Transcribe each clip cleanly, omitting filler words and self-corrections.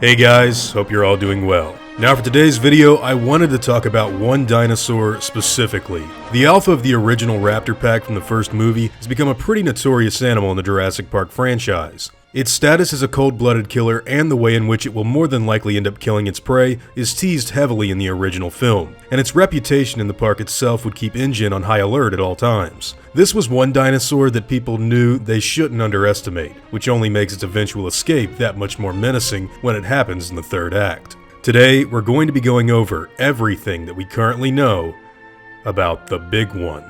Hey guys, hope you're all doing well. Now for today's video, I wanted to talk about one dinosaur specifically. The alpha of the original raptor pack from the first movie has become a pretty notorious animal in the Jurassic Park franchise. Its status as a cold-blooded killer and the way in which it will more than likely end up killing its prey is teased heavily in the original film, and its reputation in the park itself would keep InGen on high alert at all times. This was one dinosaur that people knew they shouldn't underestimate, which only makes its eventual escape that much more menacing when it happens in the third act. Today, we're going to be going over everything that we currently know about the Big One.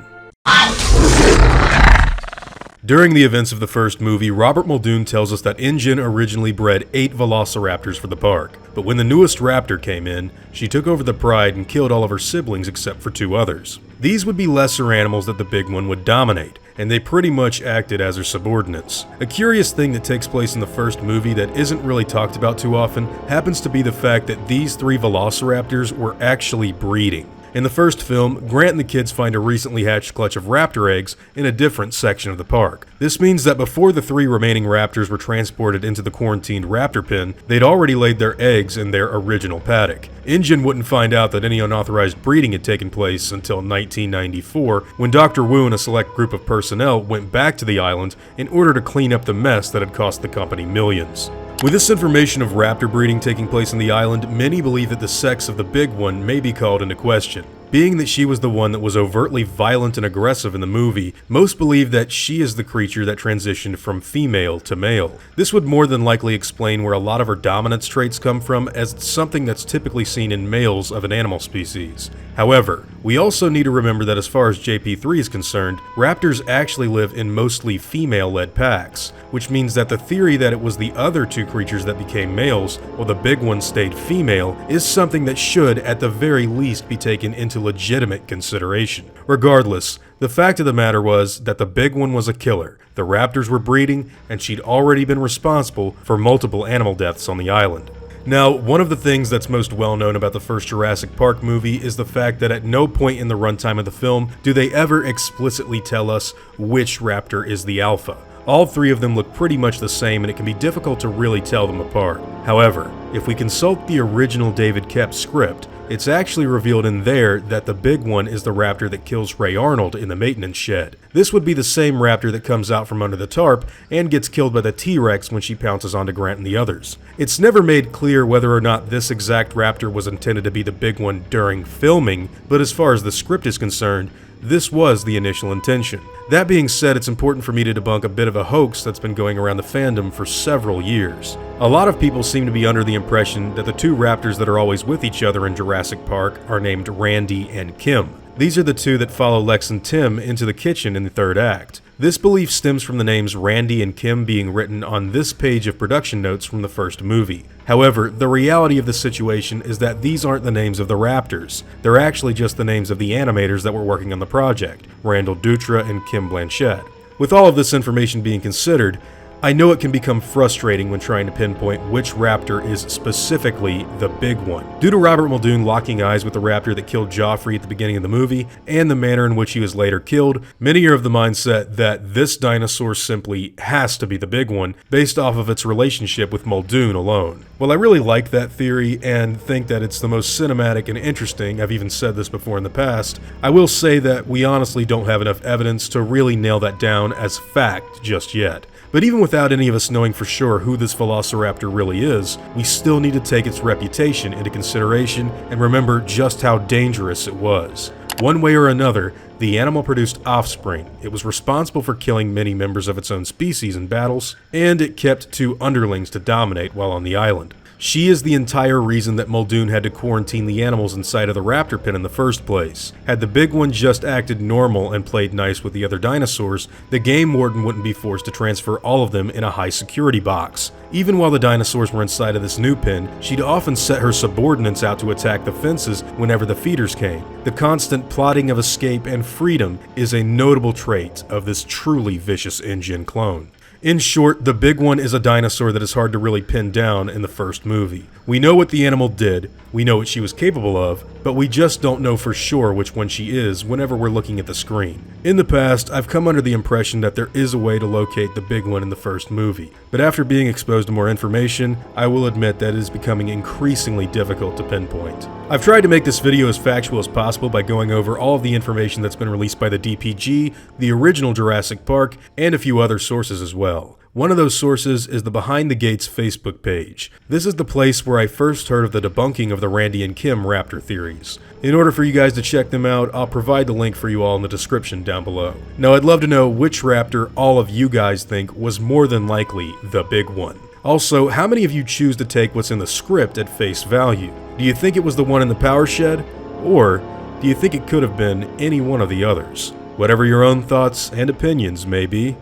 During the events of the first movie, Robert Muldoon tells us that InGen originally bred 8 velociraptors for the park, but when the newest raptor came in, she took over the pride and killed all of her siblings except for 2 others. These would be lesser animals that the Big One would dominate, and they pretty much acted as her subordinates. A curious thing that takes place in the first movie that isn't really talked about too often happens to be the fact that these 3 velociraptors were actually breeding. In the first film, Grant and the kids find a recently hatched clutch of raptor eggs in a different section of the park. This means that before the 3 remaining raptors were transported into the quarantined raptor pen, they'd already laid their eggs in their original paddock. InGen wouldn't find out that any unauthorized breeding had taken place until 1994, when Dr. Wu and a select group of personnel went back to the island in order to clean up the mess that had cost the company millions. With this information of raptor breeding taking place on the island, many believe that the sex of the Big One may be called into question. Being that she was the one that was overtly violent and aggressive in the movie, most believe that she is the creature that transitioned from female to male. This would more than likely explain where a lot of her dominance traits come from, as it's something that's typically seen in males of an animal species. However, we also need to remember that as far as JP3 is concerned, raptors actually live in mostly female-led packs, which means that the theory that it was the other 2 creatures that became males, while the Big One stayed female, is something that should, at the very least, be taken into legitimate consideration. Regardless, the fact of the matter was that the Big One was a killer, the raptors were breeding, and she'd already been responsible for multiple animal deaths on the island. Now, one of the things that's most well known about the first Jurassic Park movie is the fact that at no point in the runtime of the film do they ever explicitly tell us which raptor is the alpha. All 3 of them look pretty much the same, and it can be difficult to really tell them apart. However, if we consult the original David Koepp script, it's actually revealed in there that the Big One is the raptor that kills Ray Arnold in the maintenance shed. This would be the same raptor that comes out from under the tarp and gets killed by the T-Rex when she pounces onto Grant and the others. It's never made clear whether or not this exact raptor was intended to be the Big One during filming, but as far as the script is concerned, this was the initial intention. That being said, it's important for me to debunk a bit of a hoax that's been going around the fandom for several years. A lot of people seem to be under the impression that the 2 raptors that are always with each other in Jurassic Park are named Randy and Kim. These are the 2 that follow Lex and Tim into the kitchen in the third act. This belief stems from the names Randy and Kim being written on this page of production notes from the first movie. However, the reality of the situation is that these aren't the names of the raptors. They're actually just the names of the animators that were working on the project, Randall Dutra and Kim Blanchett. With all of this information being considered, I know it can become frustrating when trying to pinpoint which raptor is specifically the Big One. Due to Robert Muldoon locking eyes with the raptor that killed Joffrey at the beginning of the movie, and the manner in which he was later killed, many are of the mindset that this dinosaur simply has to be the Big One, based off of its relationship with Muldoon alone. While I really like that theory and think that it's the most cinematic and interesting, I've even said this before in the past, I will say that we honestly don't have enough evidence to really nail that down as fact just yet. But even without any of us knowing for sure who this velociraptor really is, we still need to take its reputation into consideration and remember just how dangerous it was. One way or another, the animal produced offspring. It was responsible for killing many members of its own species in battles, and it kept 2 underlings to dominate while on the island. She is the entire reason that Muldoon had to quarantine the animals inside of the raptor pen in the first place. Had the Big One just acted normal and played nice with the other dinosaurs, the game warden wouldn't be forced to transfer all of them in a high security box. Even while the dinosaurs were inside of this new pen, she'd often set her subordinates out to attack the fences whenever the feeders came. The constant plotting of escape and freedom is a notable trait of this truly vicious InGen clone. In short, the big one is a dinosaur that is hard to really pin down in the first movie. We know what the animal did, we know what she was capable of, but we just don't know for sure which one she is whenever we're looking at the screen. In the past, I've come under the impression that there is a way to locate the big one in the first movie, but after being exposed to more information, I will admit that it is becoming increasingly difficult to pinpoint. I've tried to make this video as factual as possible by going over all of the information that's been released by the DPG, the original Jurassic Park, and a few other sources as well. One of those sources is the Behind the Gates Facebook page. This is the place where I first heard of the debunking of the Randy and Kim raptor theories. In order for you guys to check them out, I'll provide the link for you all in the description down below. Now, I'd love to know which raptor all of you guys think was more than likely the big one. Also, how many of you choose to take what's in the script at face value? Do you think it was the one in the power shed? Or do you think it could have been any one of the others? Whatever your own thoughts and opinions may be,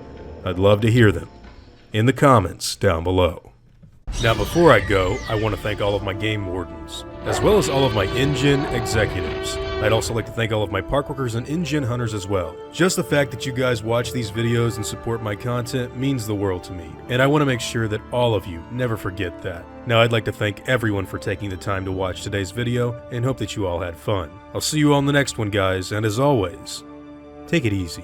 I'd love to hear them in the comments down below. Now, before I go, I want to thank all of my game wardens, as well as all of my InGen executives. I'd also like to thank all of my park workers and InGen hunters as well. Just the fact that you guys watch these videos and support my content means the world to me, and I want to make sure that all of you never forget that. Now, I'd like to thank everyone for taking the time to watch today's video, and hope that you all had fun. I'll see you all in the next one, guys, and as always, take it easy.